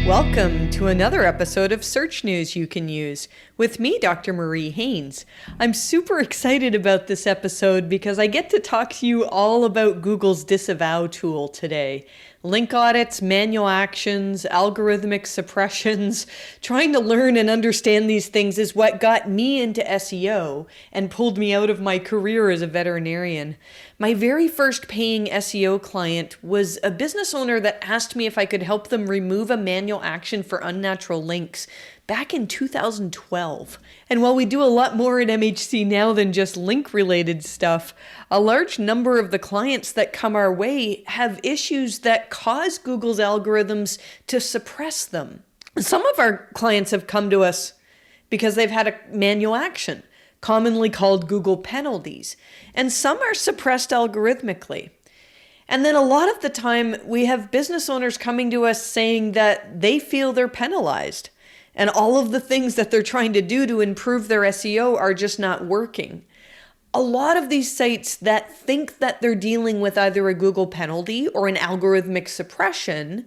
Welcome to another episode of Search News You Can Use with me, Dr. Marie Haynes. I'm super excited about this episode because I get to talk to you all about Google's Disavow tool today. Link audits, manual actions, algorithmic suppressions. Trying to learn and understand these things is what got me into SEO and pulled me out of my career as a veterinarian. My very first paying SEO client was a business owner that asked me if I could help them remove a manual action for unnatural links back in 2012. And while we do a lot more at MHC now than just link-related stuff, a large number of the clients that come our way have issues that cause Google's algorithms to suppress them. Some of our clients have come to us because they've had a manual action, commonly called Google Penalties, and some are suppressed algorithmically. And then a lot of the time, we have business owners coming to us saying that they feel they're penalized, and all of the things that they're trying to do to improve their SEO are just not working. A lot of these sites that think that they're dealing with either a Google penalty or an algorithmic suppression,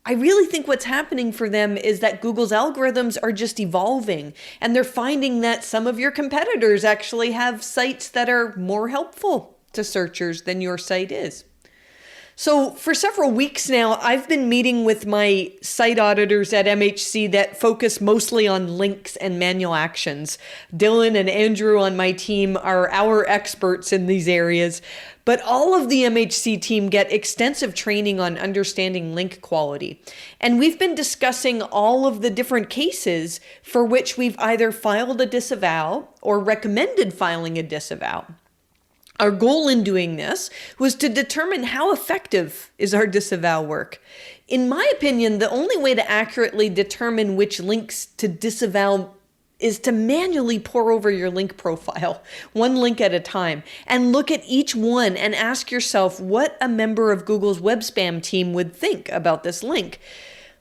I really think what's happening for them is that Google's algorithms are just evolving, and they're finding that some of your competitors actually have sites that are more helpful to searchers than your site is. So for several weeks now, I've been meeting with my site auditors at MHC that focus mostly on links and manual actions. Dylan and Andrew on my team are our experts in these areas, but all of the MHC team get extensive training on understanding link quality. And we've been discussing all of the different cases for which we've either filed a disavow or recommended filing a disavow. Our goal in doing this was to determine how effective is our disavow work. In my opinion, the only way to accurately determine which links to disavow is to manually pore over your link profile, one link at a time, and look at each one and ask yourself what a member of Google's web spam team would think about this link.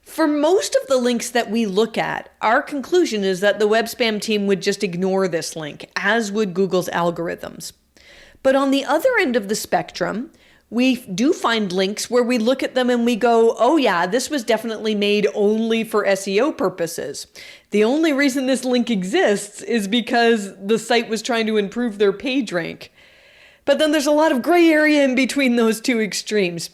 For most of the links that we look at, our conclusion is that the web spam team would just ignore this link, as would Google's algorithms. But on the other end of the spectrum, we do find links where we look at them and we go, oh yeah, this was definitely made only for SEO purposes. The only reason this link exists is because the site was trying to improve their page rank. But then there's a lot of gray area in between those two extremes.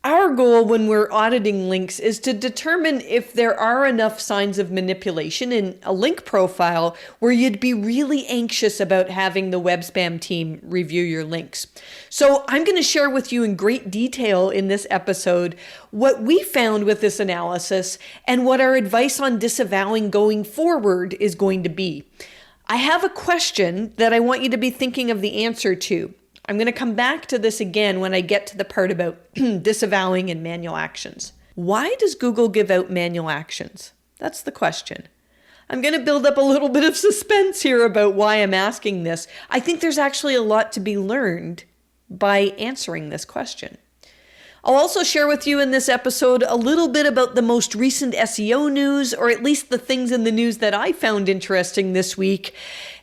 Our goal when we're auditing links is to determine if there are enough signs of manipulation in a link profile where you'd be really anxious about having the web spam team review your links. So I'm going to share with you in great detail in this episode what we found with this analysis and what our advice on disavowing going forward is going to be. I have a question that I want you to be thinking of the answer to. I'm going to come back to this again when I get to the part about disavowing and manual actions. Why does Google give out manual actions? That's the question. I'm going to build up a little bit of suspense here about why I'm asking this. I think there's actually a lot to be learned by answering this question. I'll also share with you in this episode a little bit about the most recent SEO news, or at least the things in the news that I found interesting this week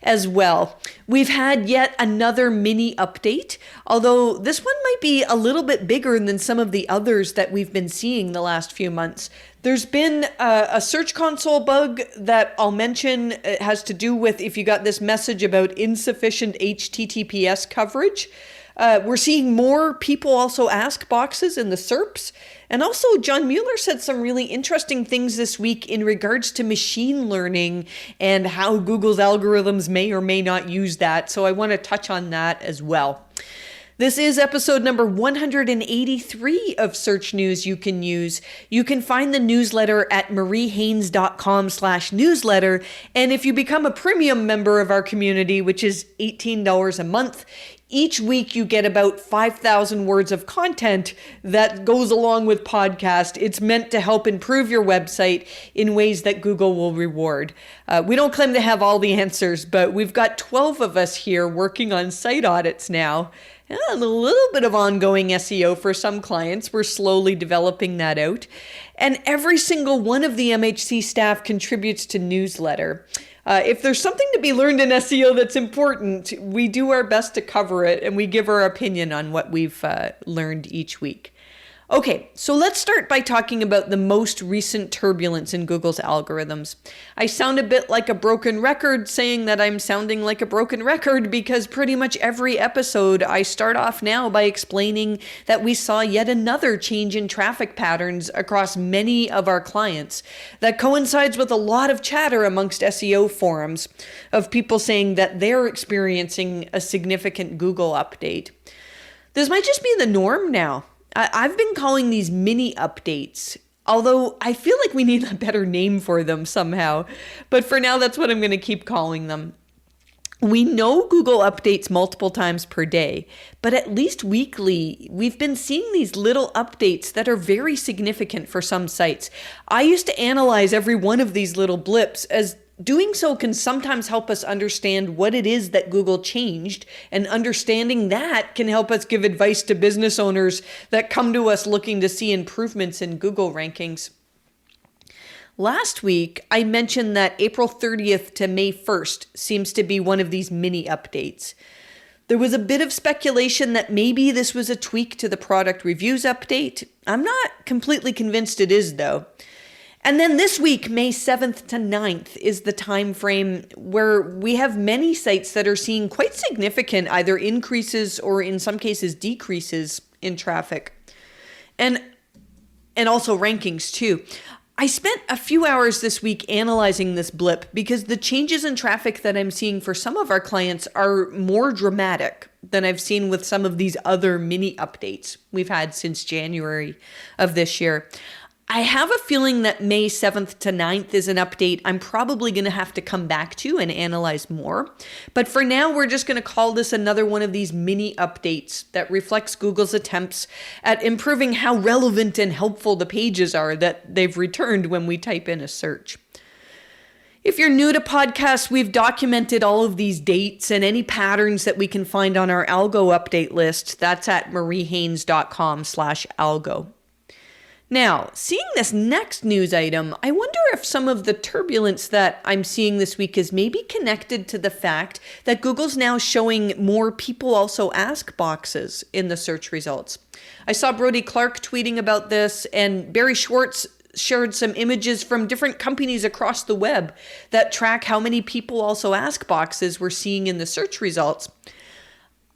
as well. We've had yet another mini update, although this one might be a little bit bigger than some of the others that we've been seeing the last few months. There's been a Search Console bug that I'll mention. It has to do with if you got this message about insufficient HTTPS coverage. We're seeing more people also ask boxes in the SERPs. And also, John Mueller said some really interesting things this week in regards to machine learning and how Google's algorithms may or may not use that. So I want to touch on that as well. This is episode number 183 of Search News You Can Use. You can find the newsletter at mariehaynes.com/newsletter. And if you become a premium member of our community, which is $18 a month, each week you get about 5,000 words of content that goes along with podcast. It's meant to help improve your website in ways that Google will reward. We don't claim to have all the answers, but we've got 12 of us here working on site audits now. And a little bit of ongoing SEO for some clients. We're slowly developing that out. And every single one of the MHC staff contributes to newsletter. If there's something to be learned in SEO that's important, we do our best to cover it and we give our opinion on what we've learned each week. Okay, so let's start by talking about the most recent turbulence in Google's algorithms. I sound a bit like a broken record saying that I'm sounding like a broken record because pretty much every episode I start off now by explaining that we saw yet another change in traffic patterns across many of our clients that coincides with a lot of chatter amongst SEO forums of people saying that they're experiencing a significant Google update. This might just be the norm now. I've been calling these mini updates, although I feel like we need a better name for them somehow. But for now, that's what I'm going to keep calling them. We know Google updates multiple times per day, but at least weekly, we've been seeing these little updates that are very significant for some sites. I used to analyze every one of these little blips, as doing so can sometimes help us understand what it is that Google changed, and understanding that can help us give advice to business owners that come to us looking to see improvements in Google rankings. Last week, I mentioned that April 30th to May 1st seems to be one of these mini updates. There was a bit of speculation that maybe this was a tweak to the product reviews update. I'm not completely convinced it is, though. And then this week, May 7th to 9th, is the time frame where we have many sites that are seeing quite significant either increases or in some cases decreases in traffic. And also rankings too. I spent a few hours this week analyzing this blip because the changes in traffic that I'm seeing for some of our clients are more dramatic than I've seen with some of these other mini updates we've had since January of this year. I have a feeling that May 7th to 9th is an update I'm probably going to have to come back to and analyze more. But for now, we're just going to call this another one of these mini updates that reflects Google's attempts at improving how relevant and helpful the pages are that they've returned when we type in a search. If you're new to podcasts, we've documented all of these dates and any patterns that we can find on our algo update list. That's at mariehaynes.com/algo. Now, seeing this next news item, I wonder if some of the turbulence that I'm seeing this week is maybe connected to the fact that Google's now showing more people also ask boxes in the search results. I saw Brody Clark tweeting about this, and Barry Schwartz shared some images from different companies across the web that track how many people also ask boxes we're seeing in the search results.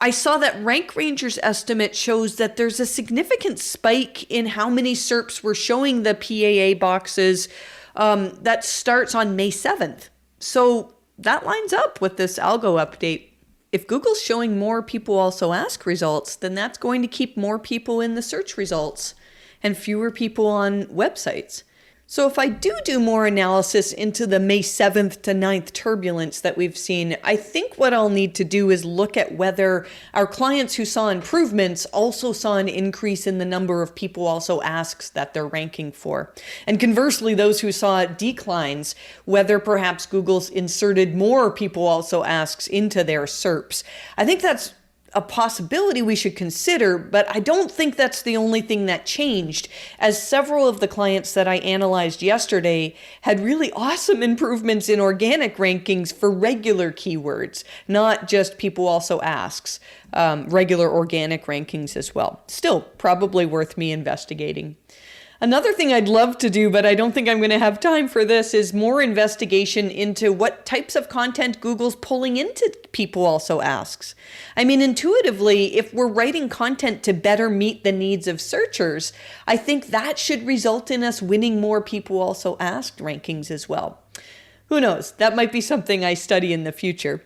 I saw that Rank Ranger's estimate shows that there's a significant spike in how many SERPs were showing the PAA boxes that starts on May 7th. So that lines up with this algo update. If Google's showing more people also ask results, then that's going to keep more people in the search results and fewer people on websites. So if I do more analysis into the May 7th to 9th turbulence that we've seen, I think what I'll need to do is look at whether our clients who saw improvements also saw an increase in the number of people also asks that they're ranking for. And conversely, those who saw declines, whether perhaps Google's inserted more people also asks into their SERPs. I think that's a possibility we should consider, but I don't think that's the only thing that changed, as several of the clients that I analyzed yesterday had really awesome improvements in organic rankings for regular keywords, not just people also asks, regular organic rankings as well. Still, probably worth me investigating. Another thing I'd love to do, but I don't think I'm going to have time for this, is more investigation into what types of content Google's pulling into people also asks. I mean, intuitively, if we're writing content to better meet the needs of searchers, I think that should result in us winning more people also asked rankings as well. Who knows? That might be something I study in the future.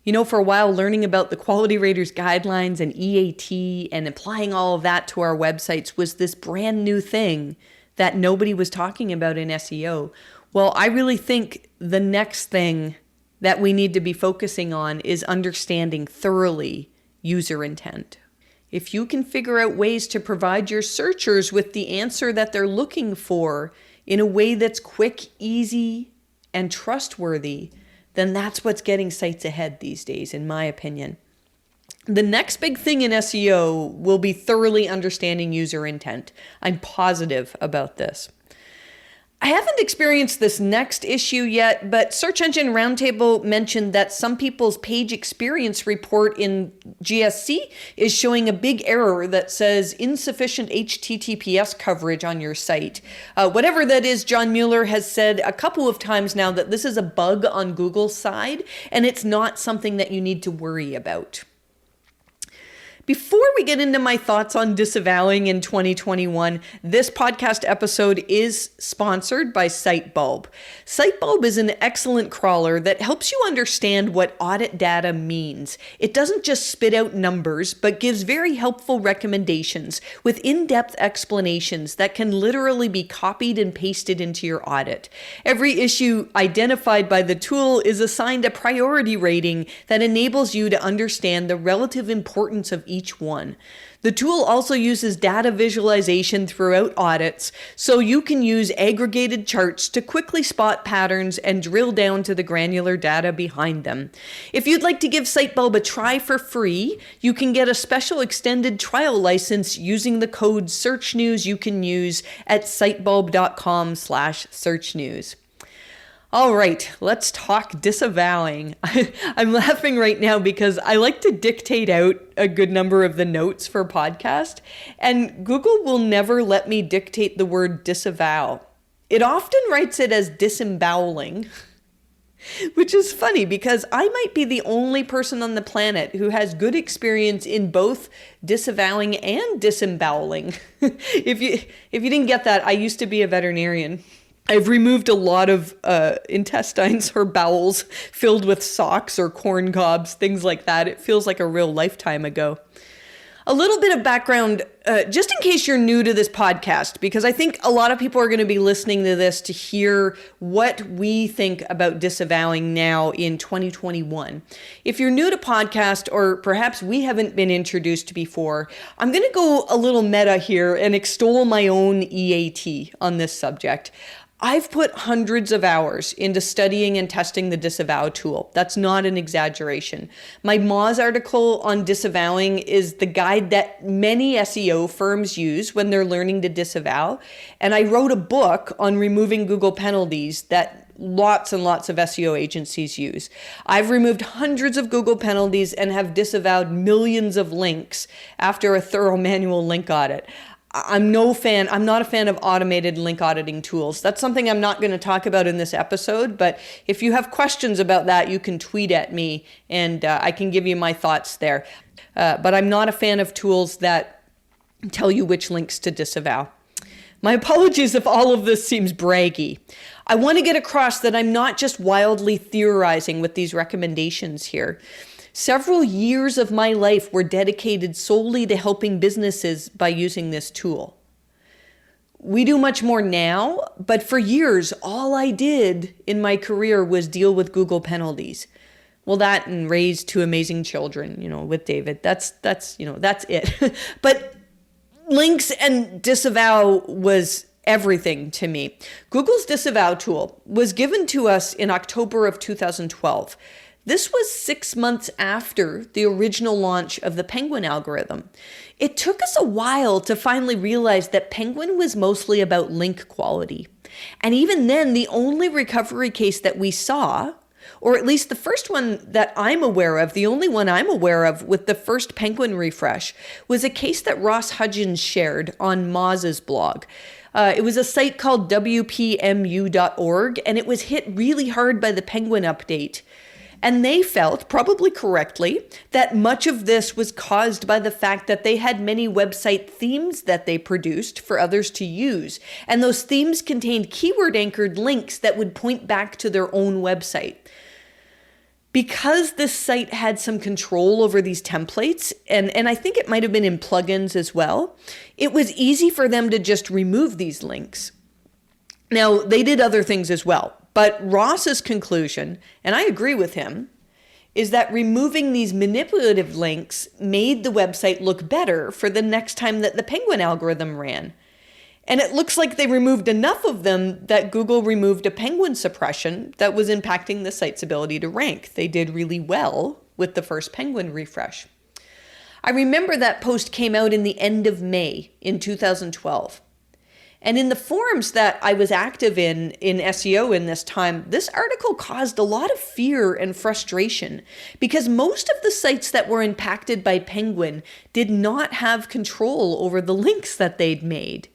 You know, for a while, learning about the Quality Raters Guidelines and EAT and applying all of that to our websites was this brand new thing that nobody was talking about in SEO. Well, I really think the next thing that we need to be focusing on is understanding thoroughly user intent. If you can figure out ways to provide your searchers with the answer that they're looking for in a way that's quick, easy, and trustworthy, then that's what's getting sites ahead these days, in my opinion. The next big thing in SEO will be thoroughly understanding user intent. I'm positive about this. I haven't experienced this next issue yet, but Search Engine Roundtable mentioned that some people's page experience report in GSC is showing a big error that says insufficient HTTPS coverage on your site. Whatever that is, John Mueller has said a couple of times now that this is a bug on Google's side, and it's not something that you need to worry about. Before we get into my thoughts on disavowing in 2021, this podcast episode is sponsored by SiteBulb. SiteBulb is an excellent crawler that helps you understand what audit data means. It doesn't just spit out numbers, but gives very helpful recommendations with in-depth explanations that can literally be copied and pasted into your audit. Every issue identified by the tool is assigned a priority rating that enables you to understand the relative importance of each one. The tool also uses data visualization throughout audits, so you can use aggregated charts to quickly spot patterns and drill down to the granular data behind them. If you'd like to give SiteBulb a try for free, you can get a special extended trial license using the code SearchNews you can use at sitebulb.com/searchnews. All right, let's talk disavowing. I'm laughing right now because I like to dictate out a good number of the notes for podcast, and Google will never let me dictate the word disavow. It often writes it as disemboweling, which is funny because I might be the only person on the planet who has good experience in both disavowing and disemboweling. If you didn't get that, I used to be a veterinarian. I've removed a lot of intestines or bowels filled with socks or corn cobs, things like that. It feels like a real lifetime ago. A little bit of background, just in case you're new to this podcast, because I think a lot of people are going to be listening to this to hear what we think about disavowing now in 2021. If you're new to podcast, or perhaps we haven't been introduced before, I'm going to go a little meta here and extol my own EAT on this subject. I've put hundreds of hours into studying and testing the Disavow tool. That's not an exaggeration. My Moz article on disavowing is the guide that many SEO firms use when they're learning to disavow. And I wrote a book on removing Google penalties that lots and lots of SEO agencies use. I've removed hundreds of Google penalties and have disavowed millions of links after a thorough manual link audit. I'm not a fan of automated link auditing tools. That's something I'm not going to talk about in this episode, but if you have questions about that, you can tweet at me and I can give you my thoughts there. But I'm not a fan of tools that tell you which links to disavow. My apologies if all of this seems braggy. I want to get across that I'm not just wildly theorizing with these recommendations here. Several years of my life were dedicated solely to helping businesses by using this tool. We do much more now, but for years, all I did in my career was deal with Google penalties. Well, that and raise two amazing children, with David. That's it. But links and disavow was everything to me. Google's disavow tool was given to us in October of 2012. This was 6 months after the original launch of the Penguin algorithm. It took us a while to finally realize that Penguin was mostly about link quality. And even then, the only recovery case that we saw, or at least the first one that I'm aware of, the only one I'm aware of with the first Penguin refresh, was a case that Ross Hudgens shared on Moz's blog. It was a site called wpmu.org, and it was hit really hard by the Penguin update. And they felt, probably correctly, that much of this was caused by the fact that they had many website themes that they produced for others to use. And those themes contained keyword-anchored links that would point back to their own website. Because this site had some control over these templates, and I think it might have been in plugins as well, it was easy for them to just remove these links. Now, they did other things as well. But Ross's conclusion, and I agree with him, is that removing these manipulative links made the website look better for the next time that the Penguin algorithm ran. And it looks like they removed enough of them that Google removed a Penguin suppression that was impacting the site's ability to rank. They did really well with the first Penguin refresh. I remember that post came out in the end of May in 2012. And in the forums that I was active in SEO in this time, this article caused a lot of fear and frustration because most of the sites that were impacted by Penguin did not have control over the links that they'd made.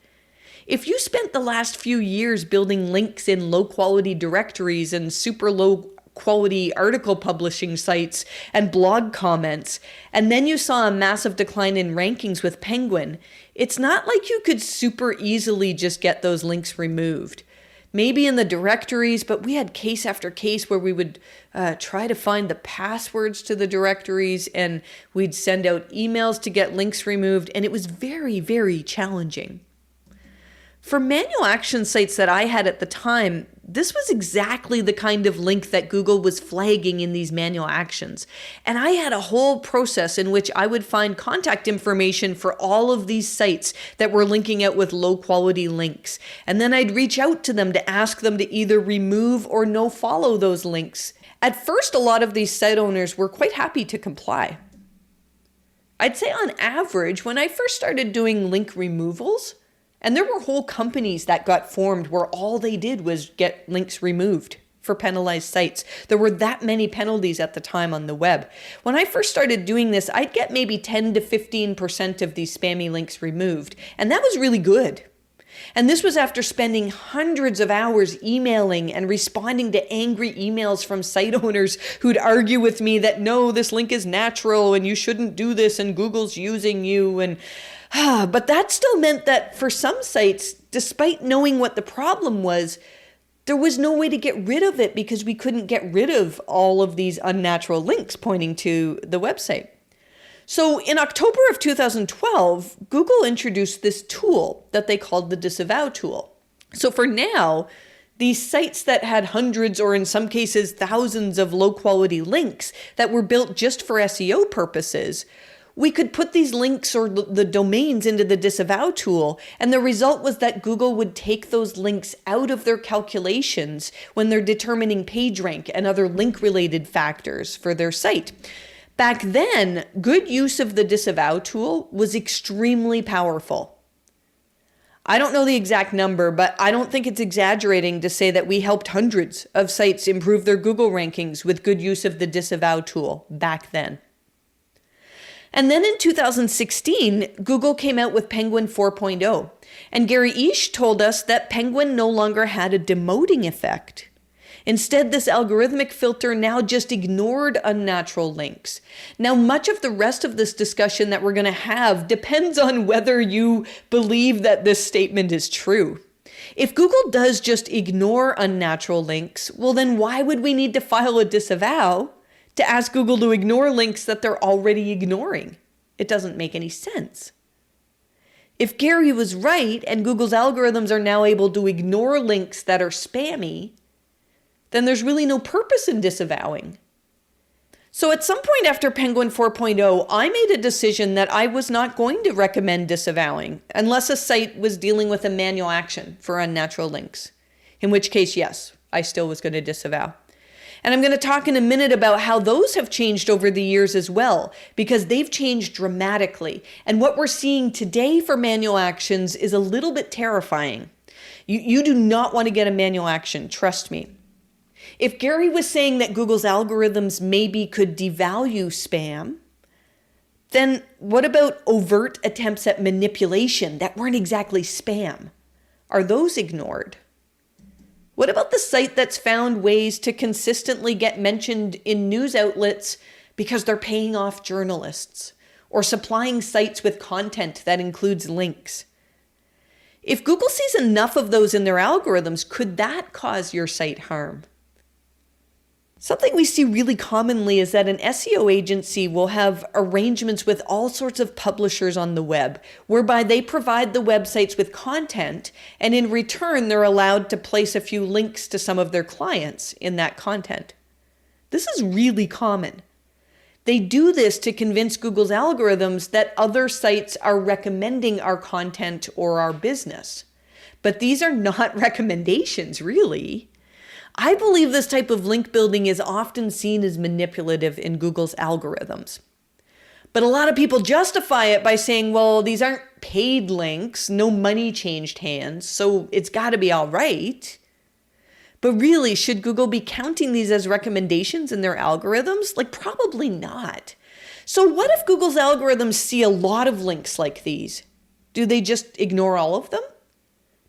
If you spent the last few years building links in low-quality directories and super low-quality article publishing sites and blog comments, and then you saw a massive decline in rankings with Penguin, it's not like you could super easily just get those links removed. Maybe in the directories, but we had case after case where we would try to find the passwords to the directories, and we'd send out emails to get links removed, and it was very, very challenging. For manual action sites that I had at the time, this was exactly the kind of link that Google was flagging in these manual actions. And I had a whole process in which I would find contact information for all of these sites that were linking out with low quality links. And then I'd reach out to them to ask them to either remove or no follow those links. At first, a lot of these site owners were quite happy to comply. I'd say on average, when I first started doing link removals, and there were whole companies that got formed where all they did was get links removed for penalized sites. There were that many penalties at the time on the web. When I first started doing this, I'd get maybe 10 to 15% of these spammy links removed. And that was really good. And this was after spending hundreds of hours emailing and responding to angry emails from site owners who'd argue with me that no, this link is natural and you shouldn't do this and Google's using you. But that still meant that for some sites, despite knowing what the problem was, there was no way to get rid of it because we couldn't get rid of all of these unnatural links pointing to the website. So in October of 2012, Google introduced this tool that they called the Disavow tool. So for now, these sites that had hundreds or in some cases thousands of low quality links that were built just for SEO purposes, we could put these links or the domains into the Disavow tool, and the result was that Google would take those links out of their calculations when they're determining PageRank and other link-related factors for their site. Back then, good use of the Disavow tool was extremely powerful. I don't know the exact number, but I don't think it's exaggerating to say that we helped hundreds of sites improve their Google rankings with good use of the Disavow tool back then. And then in 2016, Google came out with Penguin 4.0, and Gary Ish told us that Penguin no longer had a demoting effect. Instead, this algorithmic filter now just ignored unnatural links. Now, much of the rest of this discussion that we're going to have depends on whether you believe that this statement is true. If Google does just ignore unnatural links, well then why would we need to file a disavow to ask Google to ignore links that they're already ignoring? It doesn't make any sense. If Gary was right and Google's algorithms are now able to ignore links that are spammy, then there's really no purpose in disavowing. So at some point after Penguin 4.0, I made a decision that I was not going to recommend disavowing unless a site was dealing with a manual action for unnatural links. In which case, yes, I still was going to disavow. And I'm going to talk in a minute about how those have changed over the years as well, because they've changed dramatically. And what we're seeing today for manual actions is a little bit terrifying. You do not want to get a manual action, trust me. If Gary was saying that Google's algorithms maybe could devalue spam, then what about overt attempts at manipulation that weren't exactly spam? Are those ignored? What about the site that's found ways to consistently get mentioned in news outlets because they're paying off journalists or supplying sites with content that includes links? If Google sees enough of those in their algorithms, could that cause your site harm? Something we see really commonly is that an SEO agency will have arrangements with all sorts of publishers on the web, whereby they provide the websites with content, and in return, they're allowed to place a few links to some of their clients in that content. This is really common. They do this to convince Google's algorithms that other sites are recommending our content or our business. But these are not recommendations, really. I believe this type of link building is often seen as manipulative in Google's algorithms. But a lot of people justify it by saying, well, these aren't paid links, no money changed hands, so it's got to be all right. But really, should Google be counting these as recommendations in their algorithms? Like, probably not. So what if Google's algorithms see a lot of links like these? Do they just ignore all of them?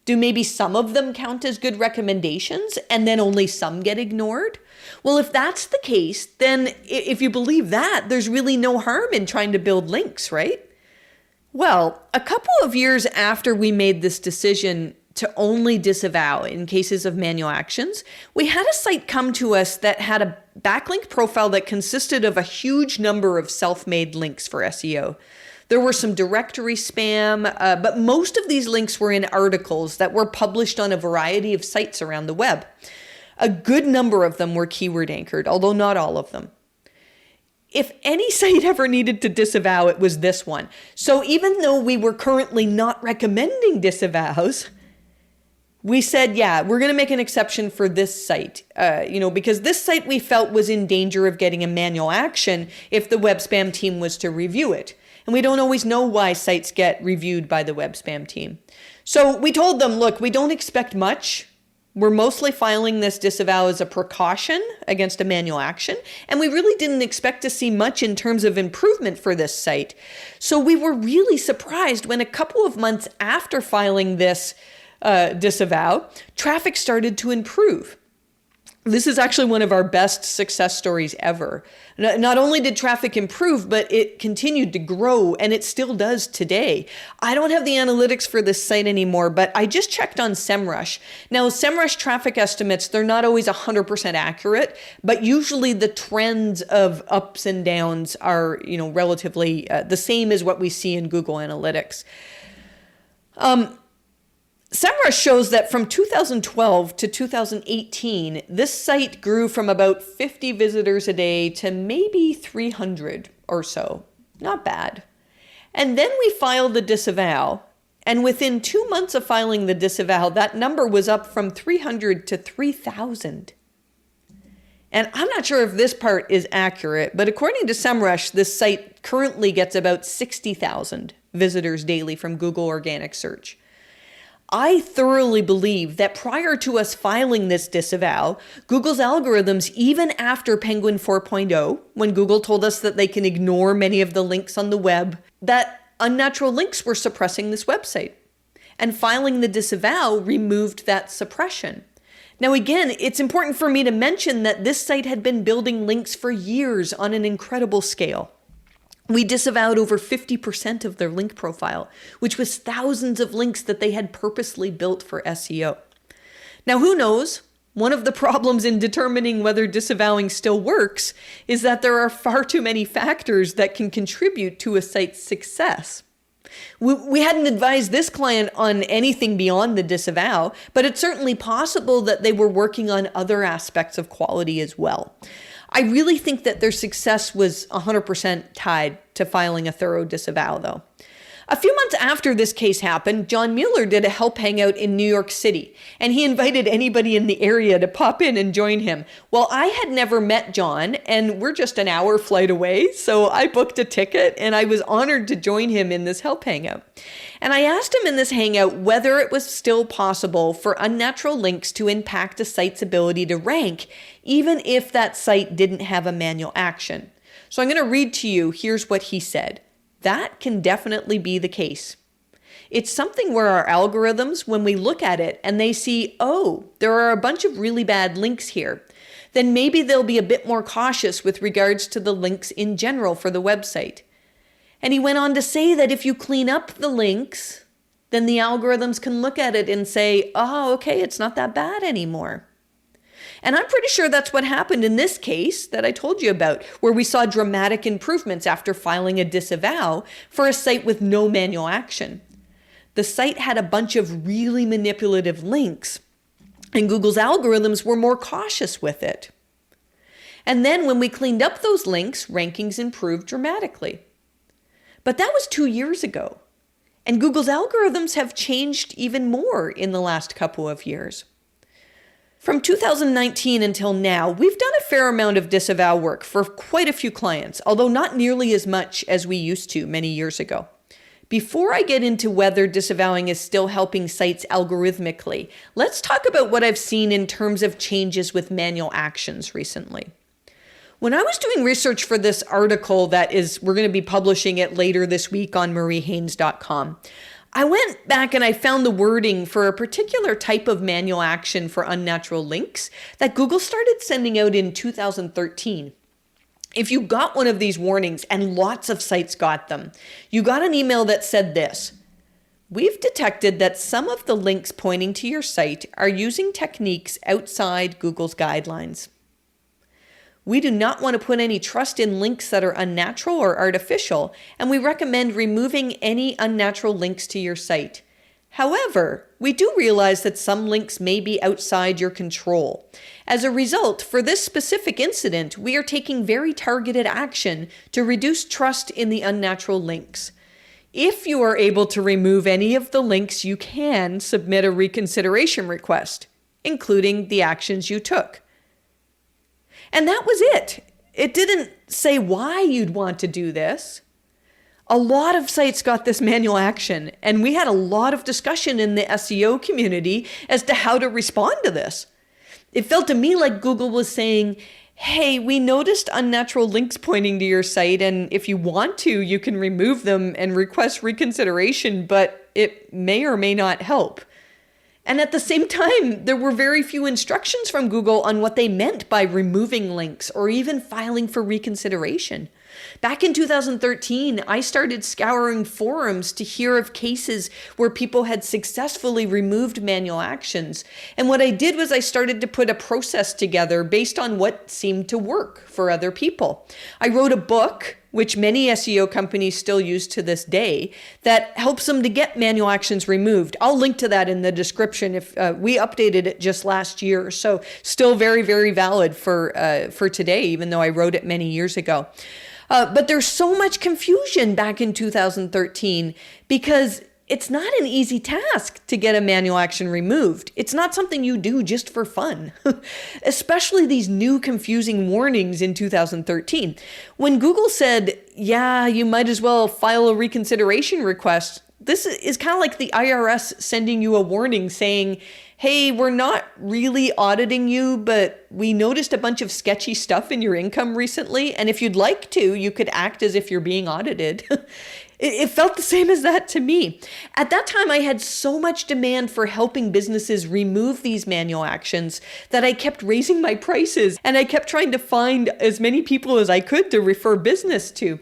Do maybe some of them count as good recommendations and then only some get ignored? Well, if that's the case, then if you believe that, there's really no harm in trying to build links, right? Well, a couple of years after we made this decision to only disavow in cases of manual actions, we had a site come to us that had a backlink profile that consisted of a huge number of self-made links for SEO. There were some directory spam, but most of these links were in articles that were published on a variety of sites around the web. A good number of them were keyword anchored, although not all of them. If any site ever needed to disavow, it was this one. So even though we were currently not recommending disavows, we said, yeah, we're going to make an exception for this site, because this site we felt was in danger of getting a manual action if the web spam team was to review it. And we don't always know why sites get reviewed by the web spam team. So we told them, look, we don't expect much. We're mostly filing this disavow as a precaution against a manual action. And we really didn't expect to see much in terms of improvement for this site. So we were really surprised when a couple of months after filing this disavow, traffic started to improve. This is actually one of our best success stories ever. Not only did traffic improve, but it continued to grow, and it still does today. I don't have the analytics for this site anymore, but I just checked on SEMrush. Now, SEMrush traffic estimates, they're not always 100% accurate, but usually the trends of ups and downs are, relatively the same as what we see in Google Analytics. SEMrush shows that from 2012 to 2018, this site grew from about 50 visitors a day to maybe 300 or so. Not bad. And then we filed the disavow, and within 2 months of filing the disavow, that number was up from 300 to 3,000. And I'm not sure if this part is accurate, but according to SEMrush, this site currently gets about 60,000 visitors daily from Google Organic Search. I thoroughly believe that prior to us filing this disavow, Google's algorithms, even after Penguin 4.0, when Google told us that they can ignore many of the links on the web, that Unnatural Links were suppressing this website. And filing the disavow removed that suppression. Now again, it's important for me to mention that this site had been building links for years on an incredible scale. We disavowed over 50% of their link profile, which was thousands of links that they had purposely built for SEO. Now, who knows? One of the problems in determining whether disavowing still works is that there are far too many factors that can contribute to a site's success. We hadn't advised this client on anything beyond the disavow, but it's certainly possible that they were working on other aspects of quality as well. I really think that their success was 100% tied to filing a thorough disavow, though. A few months after this case happened, John Mueller did a help hangout in New York City, and he invited anybody in the area to pop in and join him. Well, I had never met John, and we're just an hour flight away, so I booked a ticket, and I was honored to join him in this help hangout. And I asked him in this hangout whether it was still possible for unnatural links to impact a site's ability to rank, even if that site didn't have a manual action. So I'm going to read to you, here's what he said. That can definitely be the case. It's something where our algorithms, when we look at it and they see, oh, there are a bunch of really bad links here, then maybe they'll be a bit more cautious with regards to the links in general for the website. And he went on to say that if you clean up the links, then the algorithms can look at it and say, oh, okay, it's not that bad anymore. And I'm pretty sure that's what happened in this case that I told you about, where we saw dramatic improvements after filing a disavow for a site with no manual action. The site had a bunch of really manipulative links, and Google's algorithms were more cautious with it. And then when we cleaned up those links, rankings improved dramatically. But that was 2 years ago, and Google's algorithms have changed even more in the last couple of years. From 2019 until now, we've done a fair amount of disavow work for quite a few clients, although not nearly as much as we used to many years ago. Before I get into whether disavowing is still helping sites algorithmically, let's talk about what I've seen in terms of changes with manual actions recently. When I was doing research for this article we're going to be publishing it later this week on mariehaynes.com, I went back and I found the wording for a particular type of manual action for unnatural links that Google started sending out in 2013. If you got one of these warnings, and lots of sites got them, you got an email that said this: "We've detected that some of the links pointing to your site are using techniques outside Google's guidelines. We do not want to put any trust in links that are unnatural or artificial, and we recommend removing any unnatural links to your site. However, we do realize that some links may be outside your control. As a result, for this specific incident, we are taking very targeted action to reduce trust in the unnatural links. If you are able to remove any of the links, you can submit a reconsideration request, including the actions you took." And that was it. It didn't say why you'd want to do this. A lot of sites got this manual action, and we had a lot of discussion in the SEO community as to how to respond to this. It felt to me like Google was saying, "Hey, we noticed unnatural links pointing to your site, and if you want to, you can remove them and request reconsideration, but it may or may not help." And at the same time, there were very few instructions from Google on what they meant by removing links or even filing for reconsideration. Back in 2013, I started scouring forums to hear of cases where people had successfully removed manual actions. And what I did was I started to put a process together based on what seemed to work for other people. I wrote a book, which many SEO companies still use to this day, that helps them to get manual actions removed. I'll link to that in the description. If we updated it just last year, so still very, very valid for today, even though I wrote it many years ago. But there's so much confusion back in 2013 because it's not an easy task to get a manual action removed. It's not something you do just for fun, especially these new confusing warnings in 2013. When Google said, "Yeah, you might as well file a reconsideration request," this is kind of like the IRS sending you a warning saying, "Hey, we're not really auditing you, but we noticed a bunch of sketchy stuff in your income recently, and if you'd like to, you could act as if you're being audited." It felt the same as that to me. At that time, I had so much demand for helping businesses remove these manual actions that I kept raising my prices, and I kept trying to find as many people as I could to refer business to.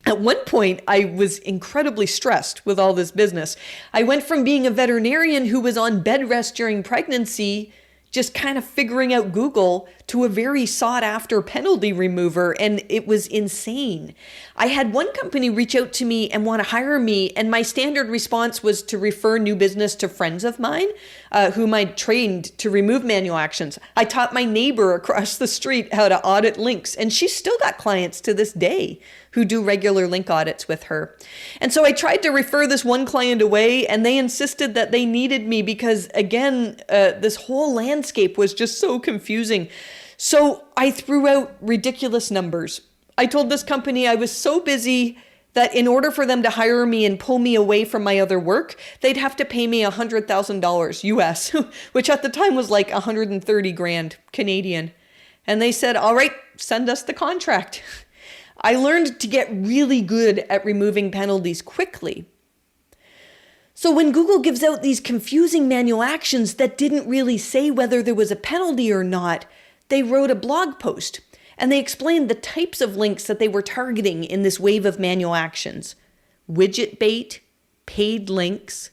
At one point, I was incredibly stressed with all this business. I went from being a veterinarian who was on bed rest during pregnancy, just kind of figuring out Google, to a very sought after penalty remover, and it was insane. I had one company reach out to me and want to hire me, and my standard response was to refer new business to friends of mine whom I'd trained to remove manual actions. I taught my neighbor across the street how to audit links, and she's still got clients to this day who do regular link audits with her. And so I tried to refer this one client away, and they insisted that they needed me because, again, this whole landscape was just so confusing. So I threw out ridiculous numbers. I told this company I was so busy that in order for them to hire me and pull me away from my other work, they'd have to pay me $100,000 US, which at the time was like 130 grand Canadian. And they said, "All right, send us the contract." I learned to get really good at removing penalties quickly. So when Google gives out these confusing manual actions that didn't really say whether there was a penalty or not, they wrote a blog post and they explained the types of links that they were targeting in this wave of manual actions: widget bait, paid links,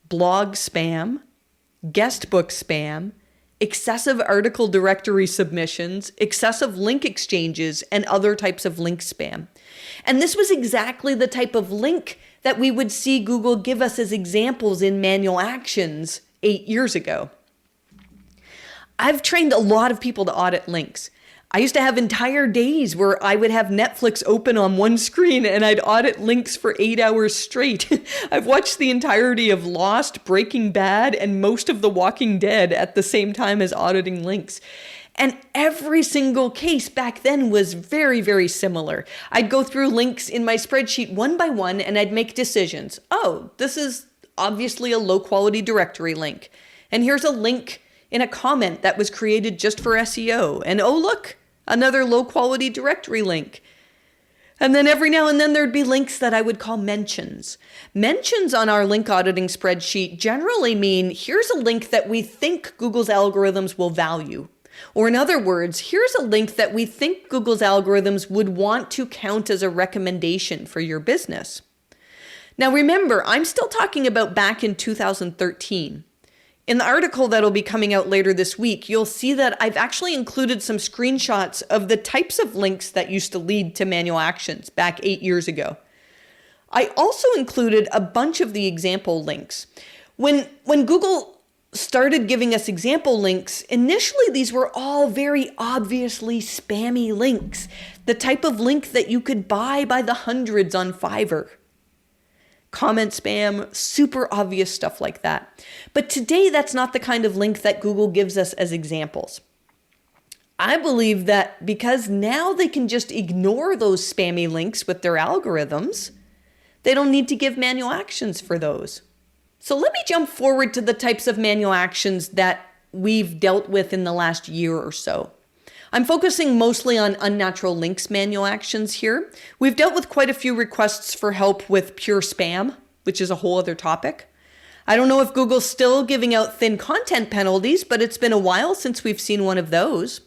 blog spam, guest book spam, excessive article directory submissions, excessive link exchanges, and other types of link spam. And this was exactly the type of link that we would see Google give us as examples in manual actions 8 years ago. I've trained a lot of people to audit links. I used to have entire days where I would have Netflix open on one screen and I'd audit links for 8 hours straight. I've watched the entirety of Lost, Breaking Bad, and most of The Walking Dead at the same time as auditing links. And every single case back then was very, very similar. I'd go through links in my spreadsheet one by one and I'd make decisions. Oh, this is obviously a low quality directory link. And here's a link in a comment that was created just for SEO. And oh, look, another low quality directory link. And then every now and then there'd be links that I would call mentions. Mentions on our link auditing spreadsheet generally mean here's a link that we think Google's algorithms will value. Or in other words, here's a link that we think Google's algorithms would want to count as a recommendation for your business. Now remember, I'm still talking about back in 2013. In the article that'll be coming out later this week, you'll see that I've actually included some screenshots of the types of links that used to lead to manual actions back 8 years ago. I also included a bunch of the example links. When Google started giving us example links, initially these were all very obviously spammy links, the type of link that you could buy by the hundreds on Fiverr. Comment spam, super obvious stuff like that. But today, that's not the kind of link that Google gives us as examples. I believe that because now they can just ignore those spammy links with their algorithms, they don't need to give manual actions for those. So let me jump forward to the types of manual actions that we've dealt with in the last year or so. I'm focusing mostly on unnatural links manual actions here. We've dealt with quite a few requests for help with pure spam, which is a whole other topic. I don't know if Google's still giving out thin content penalties, but it's been a while since we've seen one of those.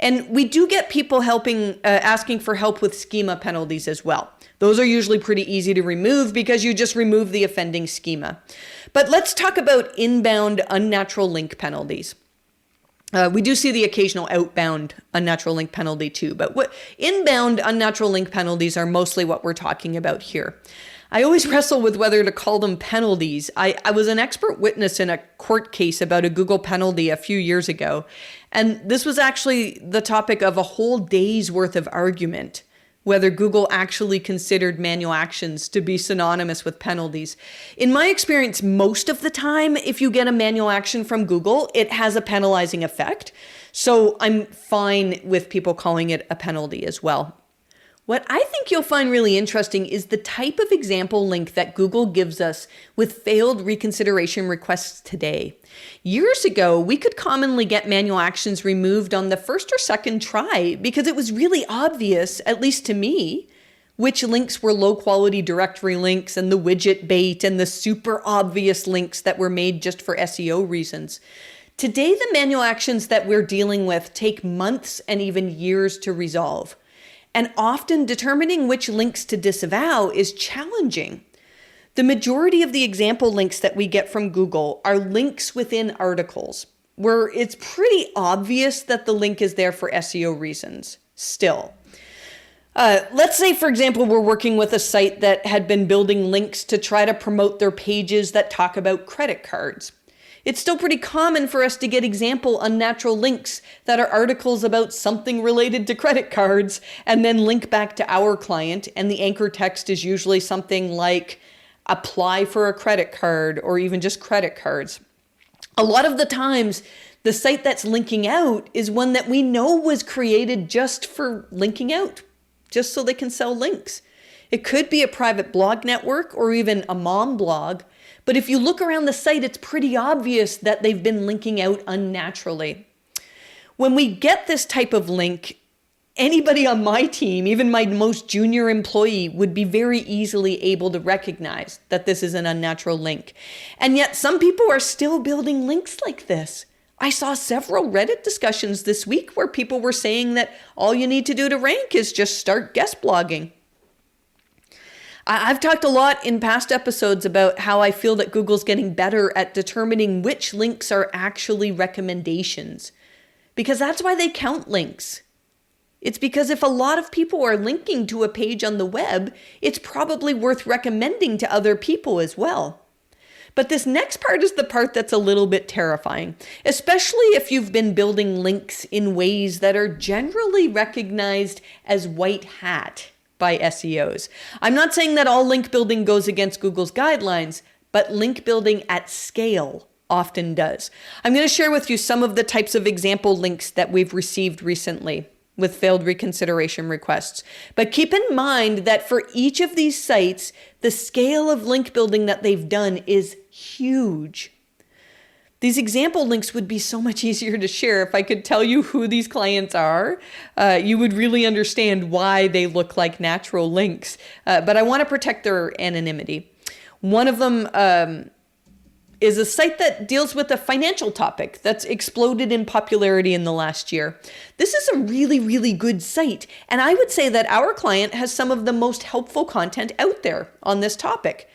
And we do get people asking for help with schema penalties as well. Those are usually pretty easy to remove because you just remove the offending schema. But let's talk about inbound unnatural link penalties. We do see the occasional outbound unnatural link penalty too, but inbound unnatural link penalties are mostly what we're talking about here. I always wrestle with whether to call them penalties. I was an expert witness in a court case about a Google penalty a few years ago, and this was actually the topic of a whole day's worth of argument, whether Google actually considered manual actions to be synonymous with penalties. In my experience, most of the time, if you get a manual action from Google, it has a penalizing effect. So I'm fine with people calling it a penalty as well. What I think you'll find really interesting is the type of example link that Google gives us with failed reconsideration requests today. Years ago, we could commonly get manual actions removed on the first or second try because it was really obvious, at least to me, which links were low quality directory links and the widget bait and the super obvious links that were made just for SEO reasons. Today, the manual actions that we're dealing with take months and even years to resolve. And often determining which links to disavow is challenging. The majority of the example links that we get from Google are links within articles, where it's pretty obvious that the link is there for SEO reasons still. Let's say, for example, we're working with a site that had been building links to try to promote their pages that talk about credit cards. It's still pretty common for us to get example unnatural links that are articles about something related to credit cards and then link back to our client, and the anchor text is usually something like apply for a credit card or even just credit cards. A lot of the times, the site that's linking out is one that we know was created just for linking out, just so they can sell links. It could be a private blog network or even a mom blog. But if you look around the site, it's pretty obvious that they've been linking out unnaturally. When we get this type of link, anybody on my team, even my most junior employee, would be very easily able to recognize that this is an unnatural link. And yet some people are still building links like this. I saw several Reddit discussions this week where people were saying that all you need to do to rank is just start guest blogging. I've talked a lot in past episodes about how I feel that Google's getting better at determining which links are actually recommendations, because that's why they count links. It's because if a lot of people are linking to a page on the web, it's probably worth recommending to other people as well. But this next part is the part that's a little bit terrifying, especially if you've been building links in ways that are generally recognized as white hat by SEOs. I'm not saying that all link building goes against Google's guidelines, but link building at scale often does. I'm going to share with you some of the types of example links that we've received recently with failed reconsideration requests. But keep in mind that for each of these sites, the scale of link building that they've done is huge. These example links would be so much easier to share if I could tell you who these clients are. You would really understand why they look like natural links. But I want to protect their anonymity. One of them is a site that deals with a financial topic that's exploded in popularity in the last year. This is a really, really good site. And I would say that our client has some of the most helpful content out there on this topic.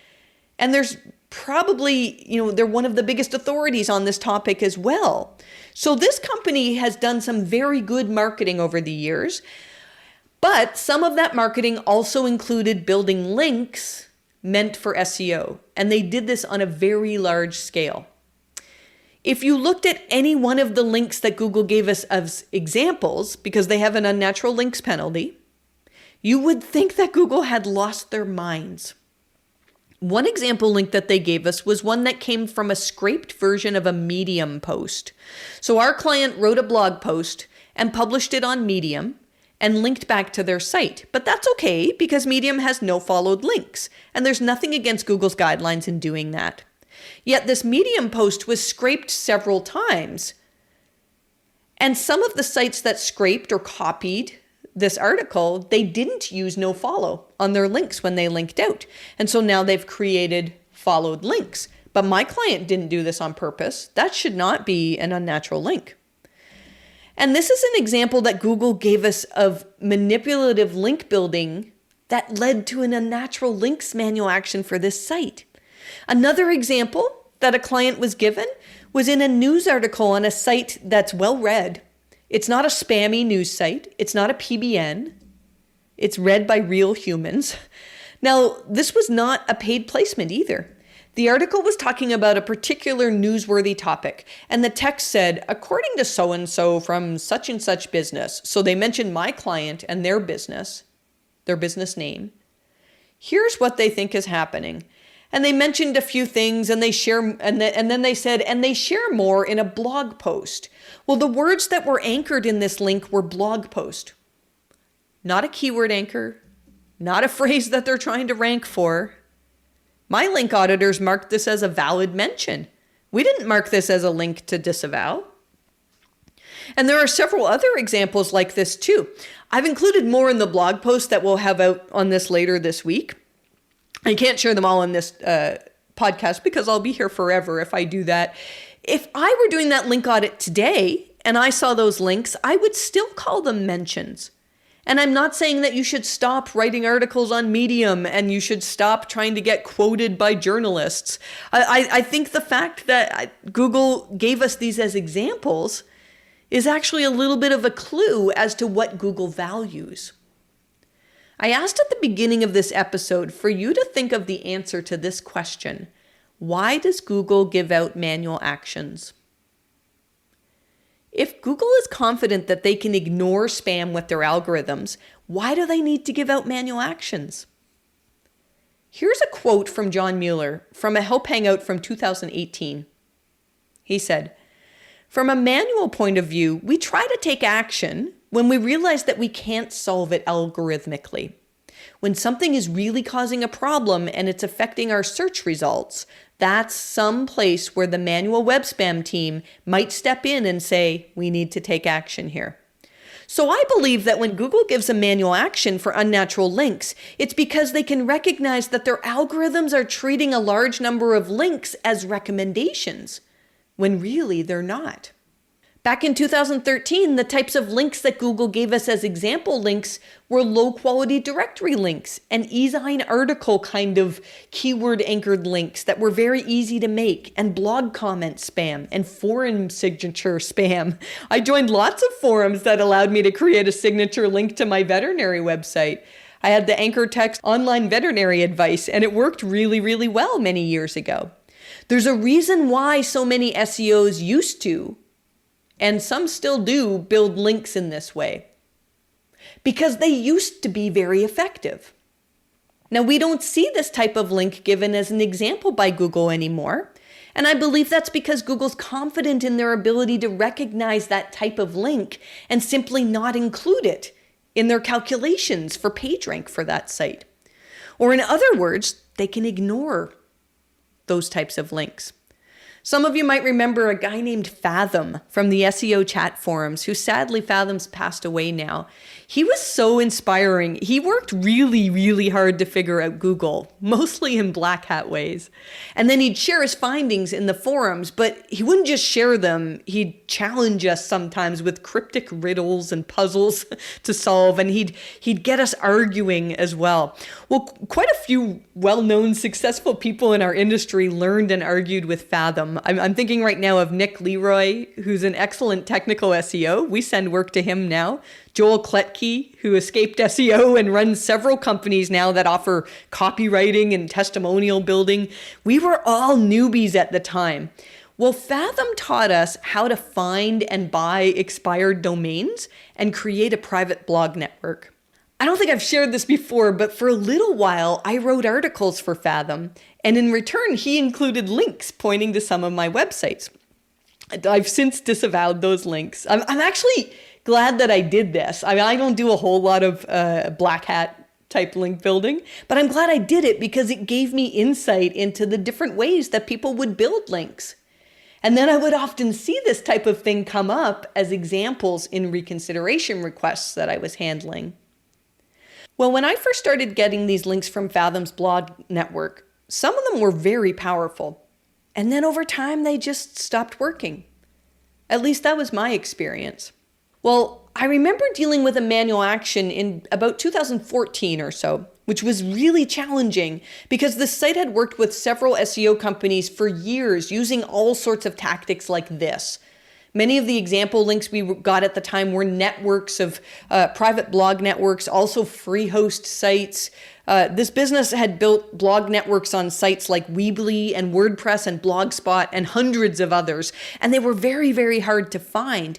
And there's probably, they're one of the biggest authorities on this topic as well. So this company has done some very good marketing over the years, but some of that marketing also included building links meant for SEO, and they did this on a very large scale. If you looked at any one of the links that Google gave us as examples, because they have an unnatural links penalty, you would think that Google had lost their minds. One example link that they gave us was one that came from a scraped version of a Medium post. So our client wrote a blog post and published it on Medium and linked back to their site. But that's okay because Medium has no followed links, and there's nothing against Google's guidelines in doing that. Yet this Medium post was scraped several times. And some of the sites that scraped or copied this article, they didn't use nofollow on their links when they linked out. And so now they've created followed links. But my client didn't do this on purpose. That should not be an unnatural link. And this is an example that Google gave us of manipulative link building that led to an unnatural links manual action for this site. Another example that a client was given was in a news article on a site that's well read. It's not a spammy news site. It's not a PBN. It's read by real humans. Now, this was not a paid placement either. The article was talking about a particular newsworthy topic, and the text said, according to so-and-so from such and such business, so they mentioned my client and their business name. Here's what they think is happening. And they mentioned a few things, and they share, and then they said, and they share more in a blog post. Well, the words that were anchored in this link were blog post. Not a keyword anchor, not a phrase that they're trying to rank for. My link auditors marked this as a valid mention. We didn't mark this as a link to Disavow. And there are several other examples like this too. I've included more in the blog post that we'll have out on this later this week. I can't share them all in this podcast because I'll be here forever if I do that. If I were doing that link audit today and I saw those links, I would still call them mentions. And I'm not saying that you should stop writing articles on Medium and you should stop trying to get quoted by journalists. I think the fact that Google gave us these as examples is actually a little bit of a clue as to what Google values. I asked at the beginning of this episode for you to think of the answer to this question. Why does Google give out manual actions? If Google is confident that they can ignore spam with their algorithms, why do they need to give out manual actions? Here's a quote from John Mueller from a Help Hangout from 2018. He said, "From a manual point of view, we try to take action when we realize that we can't solve it algorithmically. When something is really causing a problem and it's affecting our search results, that's some place where the manual web spam team might step in and say, we need to take action here." So I believe that when Google gives a manual action for unnatural links, it's because they can recognize that their algorithms are treating a large number of links as recommendations, when really they're not. Back in 2013, the types of links that Google gave us as example links were low-quality directory links and e-zine article kind of keyword-anchored links that were very easy to make, and blog comment spam and forum signature spam. I joined lots of forums that allowed me to create a signature link to my veterinary website. I had the anchor text online veterinary advice, and it worked really, really well many years ago. There's a reason why so many SEOs used to, and some still do, build links in this way. Because they used to be very effective. Now, we don't see this type of link given as an example by Google anymore. And I believe that's because Google's confident in their ability to recognize that type of link and simply not include it in their calculations for PageRank for that site. Or in other words, they can ignore those types of links. Some of you might remember a guy named Fathom from the SEO chat forums, who sadly Fathom's passed away now. He was so inspiring. He worked really, really hard to figure out Google, mostly in black hat ways. And then he'd share his findings in the forums, but he wouldn't just share them. He'd challenge us sometimes with cryptic riddles and puzzles to solve, and he'd get us arguing as well. Well, quite a few well-known successful people in our industry learned and argued with Fathom. I'm thinking right now of Nick Leroy, who's an excellent technical SEO. We send work to him now. Joel Kletke, who escaped SEO and runs several companies now that offer copywriting and testimonial building. We were all newbies at the time. Well, Fathom taught us how to find and buy expired domains and create a private blog network. I don't think I've shared this before, but for a little while, I wrote articles for Fathom, and in return, he included links pointing to some of my websites. I've since disavowed those links. I'm actually glad that I did this. I don't do a whole lot of black hat type link building, but I'm glad I did it because it gave me insight into the different ways that people would build links. And then I would often see this type of thing come up as examples in reconsideration requests that I was handling. Well, when I first started getting these links from Fathom's blog network, some of them were very powerful. And then over time, they just stopped working. At least that was my experience. Well, I remember dealing with a manual action in about 2014 or so, which was really challenging because the site had worked with several SEO companies for years using all sorts of tactics like this. Many of the example links we got at the time were networks of private blog networks, also free host sites. This business had built blog networks on sites like Weebly and WordPress and Blogspot and hundreds of others, and they were very, very hard to find.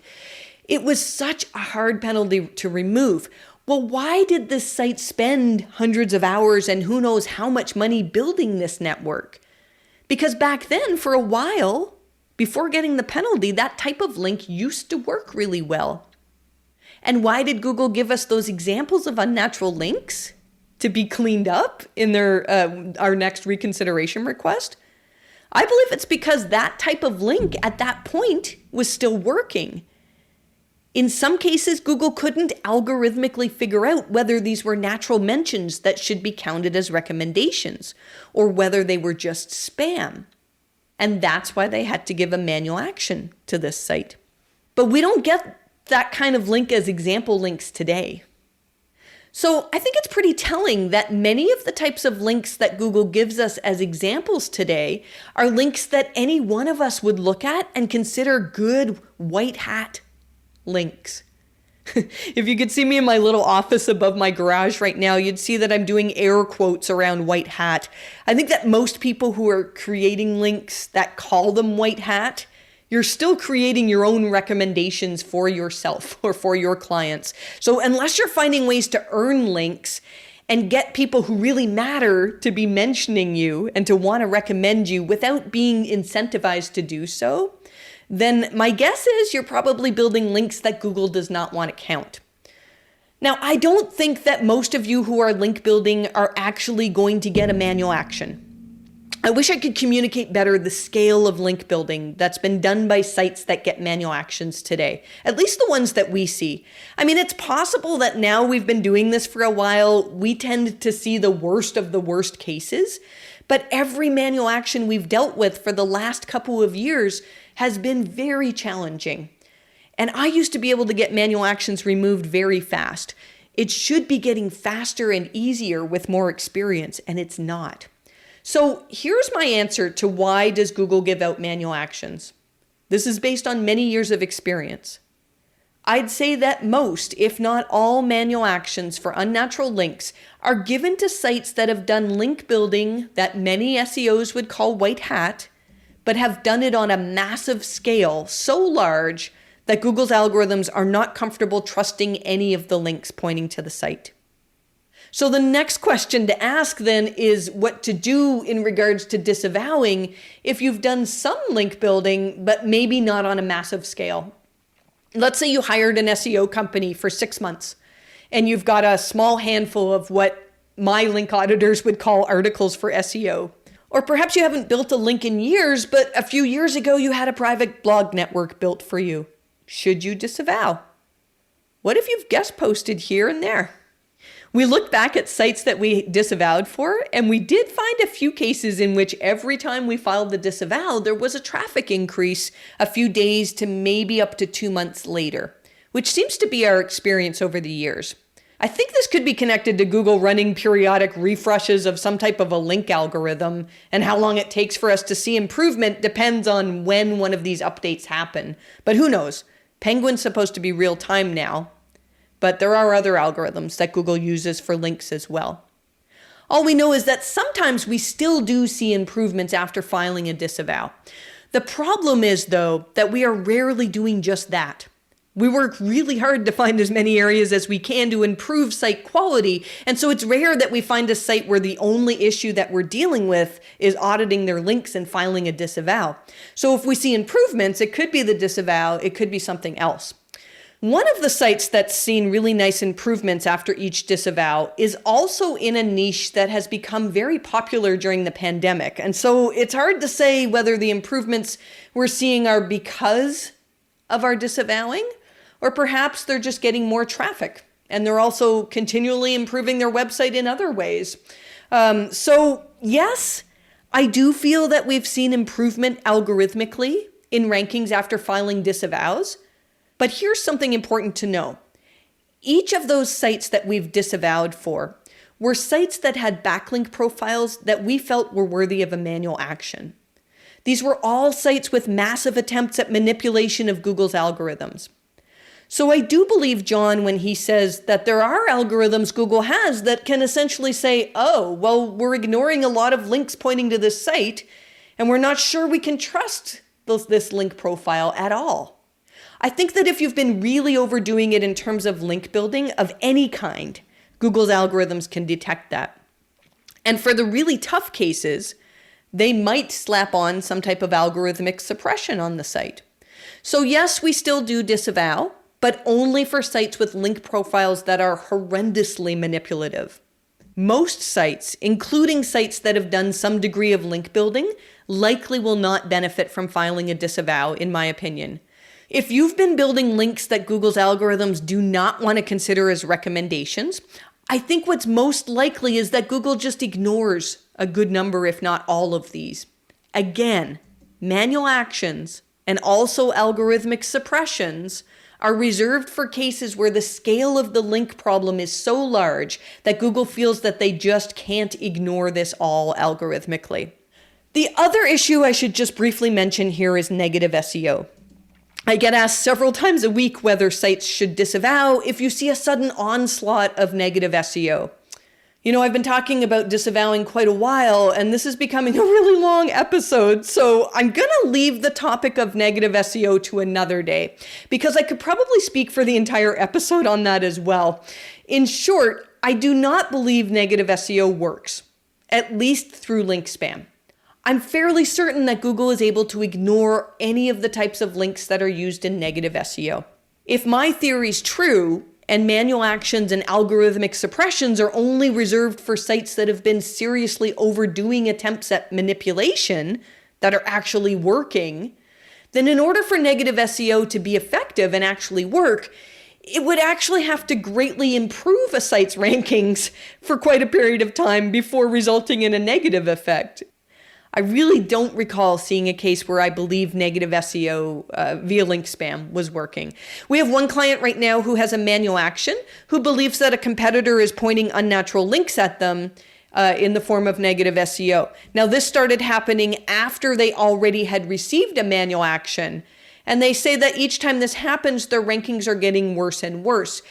It was such a hard penalty to remove. Well, why did this site spend hundreds of hours and who knows how much money building this network? Because back then, for a while, before getting the penalty, that type of link used to work really well. And why did Google give us those examples of unnatural links? To be cleaned up in our next reconsideration request? I believe it's because that type of link at that point was still working. In some cases, Google couldn't algorithmically figure out whether these were natural mentions that should be counted as recommendations, or whether they were just spam. And that's why they had to give a manual action to this site. But we don't get that kind of link as example links today. So I think it's pretty telling that many of the types of links that Google gives us as examples today are links that any one of us would look at and consider good white hat links. If you could see me in my little office above my garage right now, you'd see that I'm doing air quotes around white hat. I think that most people who are creating links that call them white hat, you're still creating your own recommendations for yourself or for your clients. So unless you're finding ways to earn links and get people who really matter to be mentioning you and to want to recommend you without being incentivized to do so, then my guess is you're probably building links that Google does not want to count. Now, I don't think that most of you who are link building are actually going to get a manual action. I wish I could communicate better the scale of link building that's been done by sites that get manual actions today, at least the ones that we see. I mean, it's possible that now we've been doing this for a while, we tend to see the worst of the worst cases, but every manual action we've dealt with for the last couple of years has been very challenging. And I used to be able to get manual actions removed very fast. It should be getting faster and easier with more experience, and it's not. So here's my answer to why does Google give out manual actions. This is based on many years of experience. I'd say that most, if not all, manual actions for unnatural links are given to sites that have done link building that many SEOs would call white hat, but have done it on a massive scale so large that Google's algorithms are not comfortable trusting any of the links pointing to the site. So the next question to ask then is what to do in regards to disavowing if you've done some link building, but maybe not on a massive scale. Let's say you hired an SEO company for 6 months and you've got a small handful of what my link auditors would call articles for SEO. Or perhaps you haven't built a link in years, but a few years ago you had a private blog network built for you. Should you disavow? What if you've guest posted here and there? We looked back at sites that we disavowed for, and we did find a few cases in which every time we filed the disavow, there was a traffic increase a few days to maybe up to 2 months later, which seems to be our experience over the years. I think this could be connected to Google running periodic refreshes of some type of a link algorithm, and how long it takes for us to see improvement depends on when one of these updates happen. But who knows? Penguin's supposed to be real time now. But there are other algorithms that Google uses for links as well. All we know is that sometimes we still do see improvements after filing a disavow. The problem is, though, that we are rarely doing just that. We work really hard to find as many areas as we can to improve site quality, and so it's rare that we find a site where the only issue that we're dealing with is auditing their links and filing a disavow. So if we see improvements, it could be the disavow, it could be something else. One of the sites that's seen really nice improvements after each disavow is also in a niche that has become very popular during the pandemic. And so it's hard to say whether the improvements we're seeing are because of our disavowing, or perhaps they're just getting more traffic and they're also continually improving their website in other ways. So yes, I do feel that we've seen improvement algorithmically in rankings after filing disavows. But here's something important to know. Each of those sites that we've disavowed for were sites that had backlink profiles that we felt were worthy of a manual action. These were all sites with massive attempts at manipulation of Google's algorithms. So I do believe John when he says that there are algorithms Google has that can essentially say, oh, well, we're ignoring a lot of links pointing to this site, and we're not sure we can trust this link profile at all. I think that if you've been really overdoing it in terms of link building of any kind, Google's algorithms can detect that. And for the really tough cases, they might slap on some type of algorithmic suppression on the site. So yes, we still do disavow, but only for sites with link profiles that are horrendously manipulative. Most sites, including sites that have done some degree of link building, likely will not benefit from filing a disavow, in my opinion. If you've been building links that Google's algorithms do not want to consider as recommendations, I think what's most likely is that Google just ignores a good number, if not all of these. Again, manual actions and also algorithmic suppressions are reserved for cases where the scale of the link problem is so large that Google feels that they just can't ignore this all algorithmically. The other issue I should just briefly mention here is negative SEO. I get asked several times a week whether sites should disavow if you see a sudden onslaught of negative SEO. You know, I've been talking about disavowing quite a while, and this is becoming a really long episode, so I'm going to leave the topic of negative SEO to another day, because I could probably speak for the entire episode on that as well. In short, I do not believe negative SEO works, at least through link spam. I'm fairly certain that Google is able to ignore any of the types of links that are used in negative SEO. If my theory is true, and manual actions and algorithmic suppressions are only reserved for sites that have been seriously overdoing attempts at manipulation that are actually working, then in order for negative SEO to be effective and actually work, it would actually have to greatly improve a site's rankings for quite a period of time before resulting in a negative effect. I really don't recall seeing a case where I believe negative SEO via link spam was working. We have one client right now who has a manual action who believes that a competitor is pointing unnatural links at them in the form of negative SEO. Now, this started happening after they already had received a manual action, and they say that each time this happens, their rankings are getting worse and worse.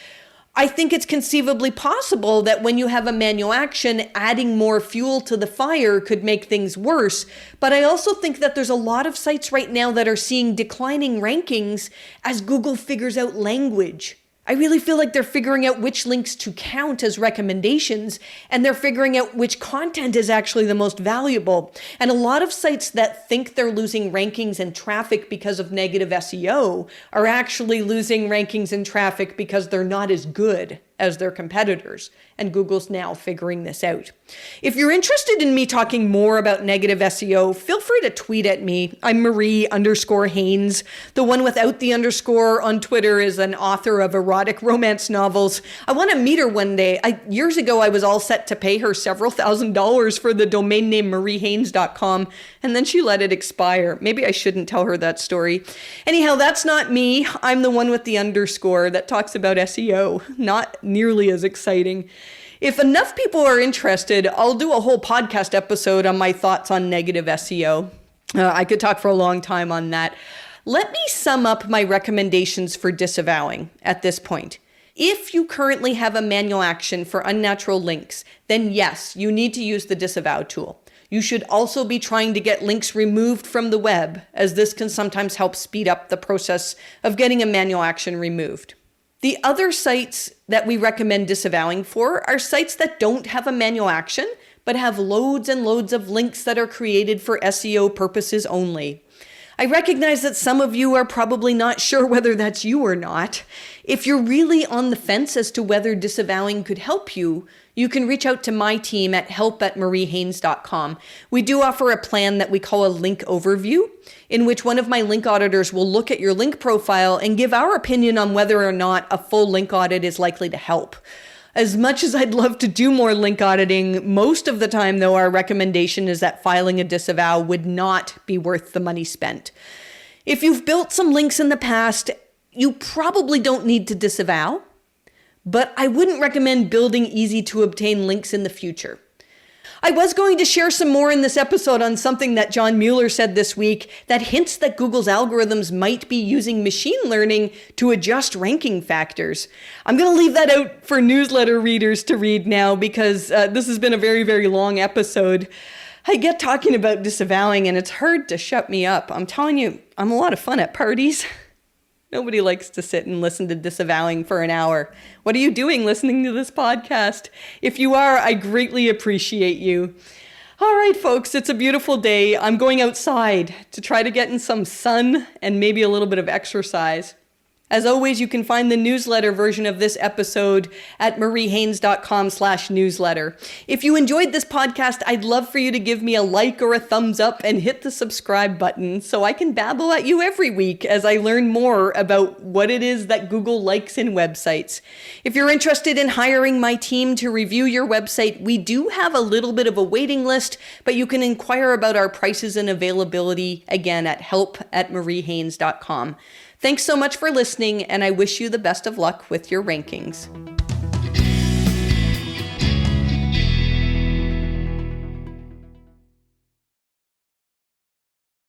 I think it's conceivably possible that when you have a manual action, adding more fuel to the fire could make things worse. But I also think that there's a lot of sites right now that are seeing declining rankings as Google figures out language I really feel like they're figuring out which links to count as recommendations, and they're figuring out which content is actually the most valuable. And a lot of sites that think they're losing rankings and traffic because of negative SEO are actually losing rankings and traffic because they're not as good as their competitors. And Google's now figuring this out. If you're interested in me talking more about negative SEO, feel free to tweet at me. I'm Marie_Haynes. The one without the underscore on Twitter is an author of erotic romance novels. I want to meet her one day. Years ago, I was all set to pay her several $1,000s for the domain name mariehaynes.com, and then she let it expire. Maybe I shouldn't tell her that story. Anyhow, that's not me. I'm the one with the underscore that talks about SEO. Not nearly as exciting. If enough people are interested, I'll do a whole podcast episode on my thoughts on negative SEO. I could talk for a long time on that. Let me sum up my recommendations for disavowing at this point. If you currently have a manual action for unnatural links, then yes, you need to use the disavow tool. You should also be trying to get links removed from the web, as this can sometimes help speed up the process of getting a manual action removed. The other sites that we recommend disavowing for are sites that don't have a manual action, but have loads and loads of links that are created for SEO purposes only. I recognize that some of you are probably not sure whether that's you or not. If you're really on the fence as to whether disavowing could help you, you can reach out to my team at help@mariehaynes.com. We do offer a plan that we call a link overview, in which one of my link auditors will look at your link profile and give our opinion on whether or not a full link audit is likely to help. As much as I'd love to do more link auditing, most of the time, though, our recommendation is that filing a disavow would not be worth the money spent. If you've built some links in the past, you probably don't need to disavow, but I wouldn't recommend building easy to obtain links in the future. I was going to share some more in this episode on something that John Mueller said this week that hints that Google's algorithms might be using machine learning to adjust ranking factors. I'm going to leave that out for newsletter readers to read now because this has been a very, very long episode. I get talking about disavowing and it's hard to shut me up. I'm telling you, I'm a lot of fun at parties. Nobody likes to sit and listen to disavowing for an hour. What are you doing listening to this podcast? If you are, I greatly appreciate you. All right, folks, it's a beautiful day. I'm going outside to try to get in some sun and maybe a little bit of exercise. As always, you can find the newsletter version of this episode at mariehaynes.com/newsletter. If you enjoyed this podcast, I'd love for you to give me a like or a thumbs up and hit the subscribe button so I can babble at you every week as I learn more about what it is that Google likes in websites. If you're interested in hiring my team to review your website, we do have a little bit of a waiting list, but you can inquire about our prices and availability again at help@mariehaynes.com. Thanks so much for listening, and I wish you the best of luck with your rankings.